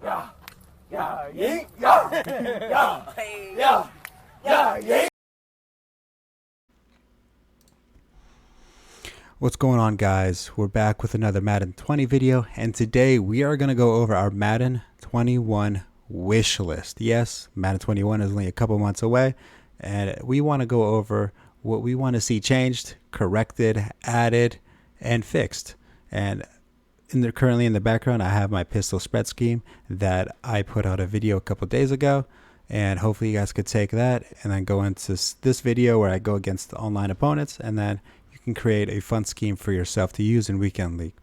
Yeah, yeah, yeah, yeah, yeah, yeah, yeah. What's going on, guys? We're back with another Madden 20 video, and today we are going to go over our Madden 21 wish list. Yes, Madden 21 is only a couple months away, and we want to go over what we want to see changed, corrected, added, and fixed. And currently in the background, I have my pistol spread scheme that I put out a video a couple days ago, and hopefully you guys could take that and then go into this video where I go against online opponents, and then you can create a fun scheme for yourself to use in Weekend League.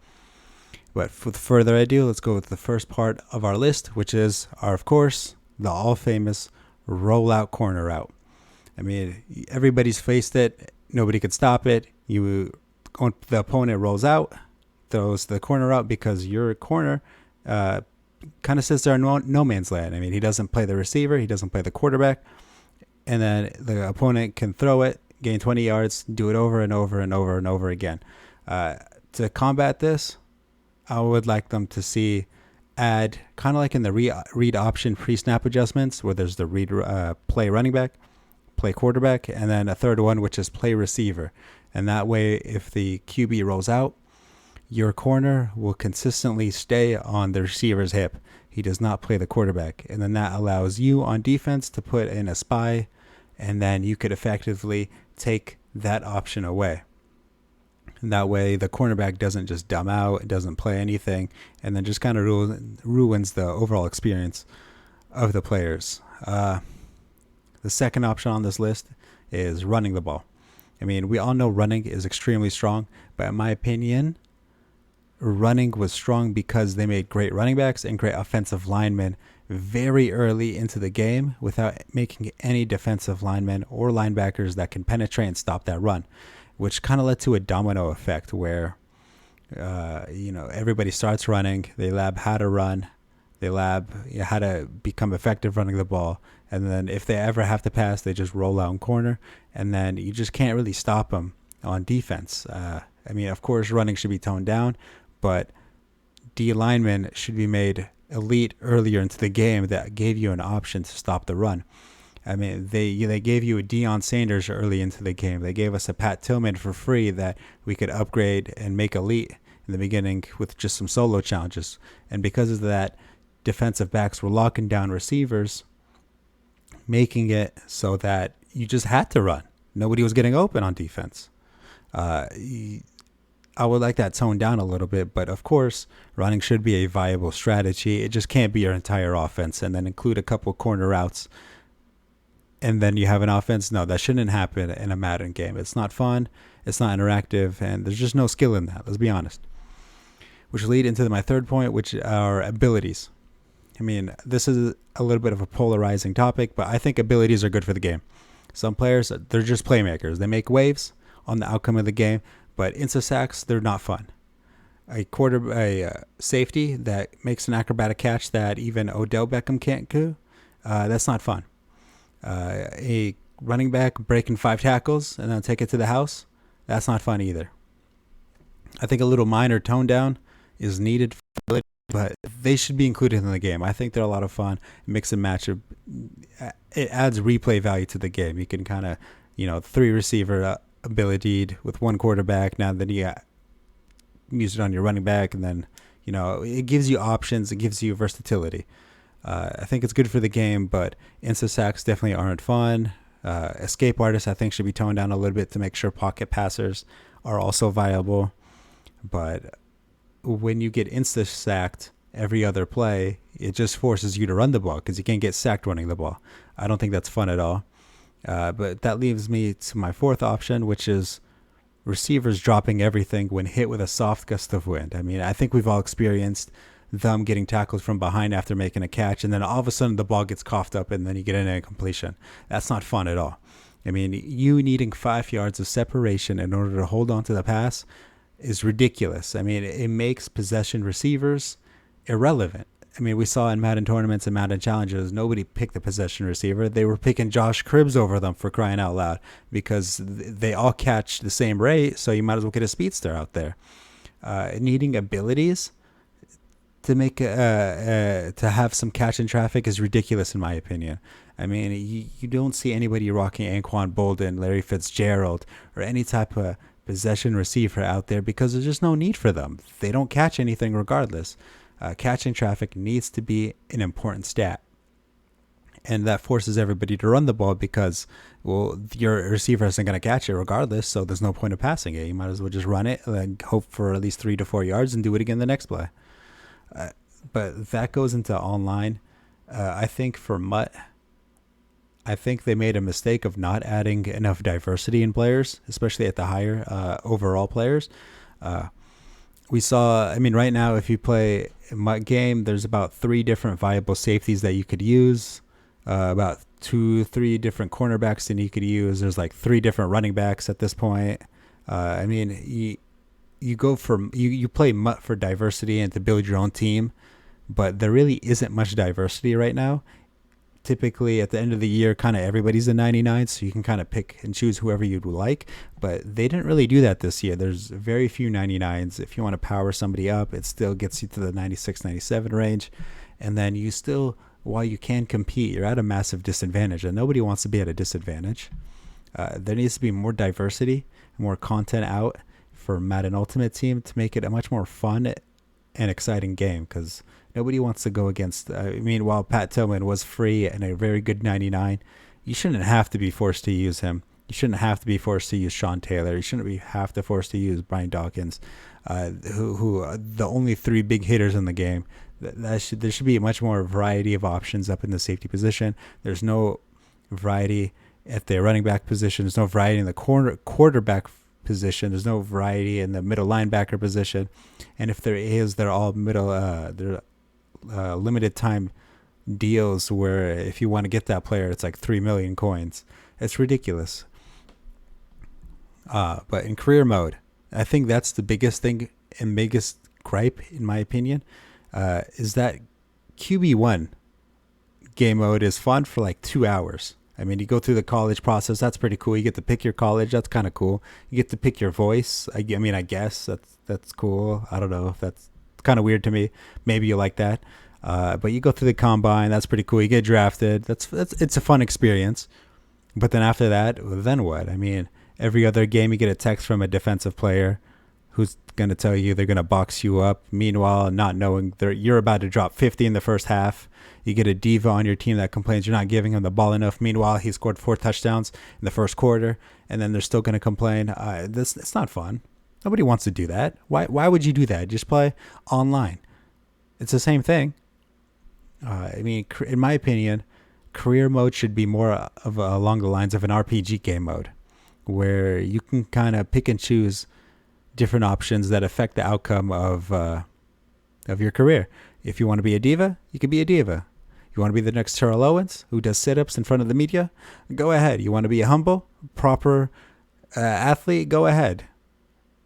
But with further ado, let's go with the first part of our list, which is of course, the all famous rollout corner route. I mean, everybody's faced it. Nobody could stop it. The opponent rolls out, throws the corner out because your corner kind of sits there in no man's land. I mean, he doesn't play the receiver, he doesn't play the quarterback, and then the opponent can throw it, gain 20 yards, do it over and over and over and over again. To combat this, I would like them to add kind of like in the read option pre-snap adjustments, where there's the read play running back, play quarterback, and then a third one which is play receiver. And that way, if the QB rolls out, your corner will consistently stay on the receiver's hip. He does not play the quarterback. And then that allows you on defense to put in a spy, and then you could effectively take that option away. And that way the cornerback doesn't just dumb out, it doesn't play anything, and then just kind of ruins the overall experience of the players. The second option on this list is running the ball. I mean, we all know running is extremely strong, but in my opinion, running was strong because they made great running backs and great offensive linemen very early into the game without making any defensive linemen or linebackers that can penetrate and stop that run, which kind of led to a domino effect where everybody starts running, they lab how to run, they lab how to become effective running the ball, and then if they ever have to pass, they just roll out in corner, and then you just can't really stop them on defense. I mean, of course, running should be toned down, but D linemen should be made elite earlier into the game that gave you an option to stop the run. I mean, they gave you a Deion Sanders early into the game. They gave us a Pat Tillman for free that we could upgrade and make elite in the beginning with just some solo challenges. And because of that, defensive backs were locking down receivers, making it so that you just had to run. Nobody was getting open on defense. I would like that toned down a little bit, but of course, running should be a viable strategy. It just can't be your entire offense and then include a couple corner routes and then you have an offense. No, that shouldn't happen in a Madden game. It's not fun, it's not interactive, and there's just no skill in that, let's be honest. Which lead into my third point, which are abilities. I mean, this is a little bit of a polarizing topic, but I think abilities are good for the game. Some players, they're just playmakers. They make waves on the outcome of the game, but insta sacks, they're not fun. A safety that makes an acrobatic catch that even Odell Beckham can't do, that's not fun. A running back breaking 5 tackles and then take it to the house, that's not fun either. I think a little minor tone down is needed, but they should be included in the game. I think they're a lot of fun. Mix and match. It adds replay value to the game. You can kind of, 3 receiver ability with 1 quarterback. Now then you use it on your running back, and then it gives you options. It gives you versatility. I think it's good for the game, but insta sacks definitely aren't fun. Escape artists I think should be toned down a little bit to make sure pocket passers are also viable. But when you get insta sacked every other play, it just forces you to run the ball because you can't get sacked running the ball. I don't think that's fun at all. But that leaves me to my fourth option, which is receivers dropping everything when hit with a soft gust of wind. I mean, I think we've all experienced them getting tackled from behind after making a catch, and then all of a sudden the ball gets coughed up and then you get an incompletion. That's not fun at all. I mean, you needing 5 yards of separation in order to hold on to the pass is ridiculous. I mean, it makes possession receivers irrelevant. I mean, we saw in Madden tournaments and Madden challenges, nobody picked the possession receiver. They were picking Josh Cribbs over them, for crying out loud, because they all catch the same rate, so you might as well get a speedster out there. Needing abilities, to make to have some catch and traffic is ridiculous in my opinion. I mean, you don't see anybody rocking Anquan Bolden, Larry Fitzgerald, or any type of possession receiver out there because there's just no need for them. They don't catch anything regardless. Catching traffic needs to be an important stat. And that forces everybody to run the ball because, well, your receiver isn't going to catch it regardless, so there's no point of passing it. You might as well just run it and hope for at least 3 to 4 yards and do it again the next play. But that goes into online. I think for Mutt, I think they made a mistake of not adding enough diversity in players, especially at the higher overall players. We saw, I mean, right now, if you play a Mutt game, there's about 3 different viable safeties that you could use. About 2-3 different cornerbacks that you could use. There's like 3 different running backs at this point. I mean, you go for you play Mutt for diversity and to build your own team, but there really isn't much diversity right now. Typically at the end of the year, kind of everybody's a 99, so you can kind of pick and choose whoever you'd like, but they didn't really do that this year. There's very few 99s. If you want to power somebody up, it still gets you to the 96, 97 range, and then you still, while you can compete, you're at a massive disadvantage, and nobody wants to be at a disadvantage. There needs to be more diversity, more content out for Madden Ultimate Team to make it a much more fun and exciting game, because nobody wants to go against, I mean, while Pat Tillman was free and a very good 99, you shouldn't have to be forced to use him. You shouldn't have to be forced to use Sean Taylor. You shouldn't have to forced to use Brian Dawkins, who the only 3 big hitters in the game. There should be much more variety of options up in the safety position. There's no variety at the running back position. There's no variety in the quarterback position. There's no variety in the middle linebacker position. And if there is, they're all middle, they're limited time deals where if you want to get that player, it's like 3 million coins. It's ridiculous. But in career mode, I think that's the biggest thing and biggest gripe, in my opinion, is that QB1 game mode is fun for like 2 hours. I mean, you go through the college process. That's pretty cool. You get to pick your college. That's kind of cool. You get to pick your voice. I mean, I guess that's cool. I don't know if that's kind of weird to me. Maybe you like that. But you go through the combine. That's pretty cool. You get drafted. It's a fun experience. But then after that, then what? I mean, every other game you get a text from a defensive player who's going to tell you they're going to box you up. Meanwhile, not knowing you're about to drop 50 in the first half. You get a diva on your team that complains you're not giving him the ball enough. Meanwhile, he scored 4 touchdowns in the first quarter, and then they're still going to complain. It's not fun. Nobody wants to do that. Why would you do that? Just play online. It's the same thing. I mean, in my opinion, career mode should be more of along the lines of an RPG game mode, where you can kind of pick and choose different options that affect the outcome of your career. If you want to be a diva, you can be a diva. You want to be the next Terrell Owens who does sit-ups in front of the media? Go ahead. You want to be a humble, proper athlete? Go ahead.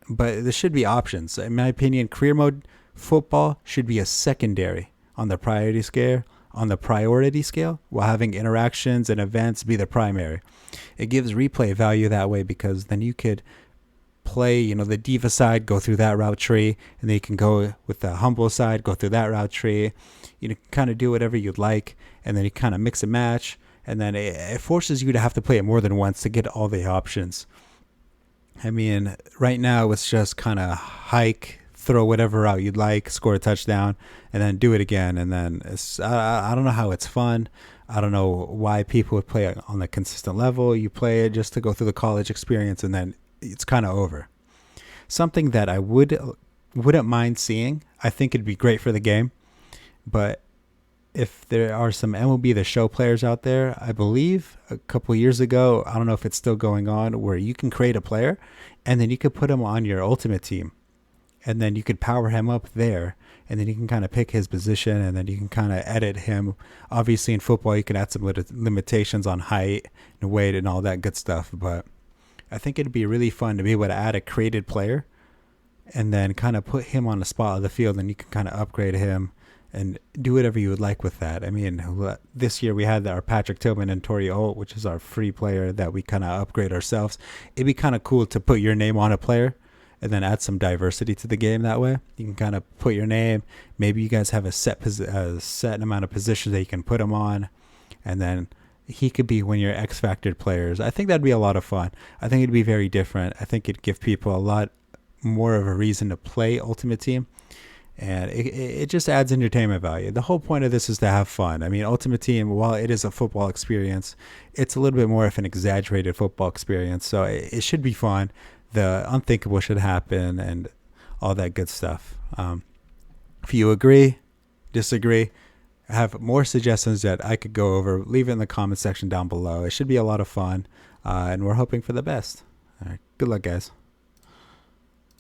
But there should be options. In my opinion, career mode football should be a secondary on the priority scale, while having interactions and events be the primary. It gives replay value that way, because then you could play, the diva side, go through that route tree, and then you can go with the humble side, go through that route tree. You kind of do whatever you'd like, and then you kind of mix and match, and then it forces you to have to play it more than once to get all the options. I mean, right now it's just kind of hike, throw whatever out you'd like, score a touchdown, and then do it again. And then I don't know how it's fun. I don't know why people would play it on a consistent level. You play it just to go through the college experience, and then it's kind of over. Something that I wouldn't mind seeing. I think it'd be great for the game, but if there are some MLB The Show players out there, I believe a couple years ago, I don't know if it's still going on, where you can create a player and then you could put him on your ultimate team, and then you could power him up there, and then you can kind of pick his position, and then you can kind of edit him. Obviously in football, you can add some limitations on height and weight and all that good stuff, but I think it'd be really fun to be able to add a created player and then kind of put him on the spot of the field, and you can kind of upgrade him and do whatever you would like with that. I mean, this year we had our Patrick Tillman and Torrey Holt, which is our free player that we kind of upgrade ourselves. It'd be kind of cool to put your name on a player and then add some diversity to the game that way. You can kind of put your name. Maybe you guys have a set amount of positions that you can put him on, and then he could be one of your X-Factor players. I think that'd be a lot of fun. I think it'd be very different. I think it'd give people a lot more of a reason to play Ultimate Team, and it just adds entertainment value. The whole point of this is to have fun. I mean, Ultimate Team, while it is a football experience, it's a little bit more of an exaggerated football experience, so it should be fun. The unthinkable should happen and all that good stuff. If you agree, disagree, have more suggestions that I could go over, leave it in the comment section down below. It should be a lot of fun, and we're hoping for the best. All right, good luck, guys.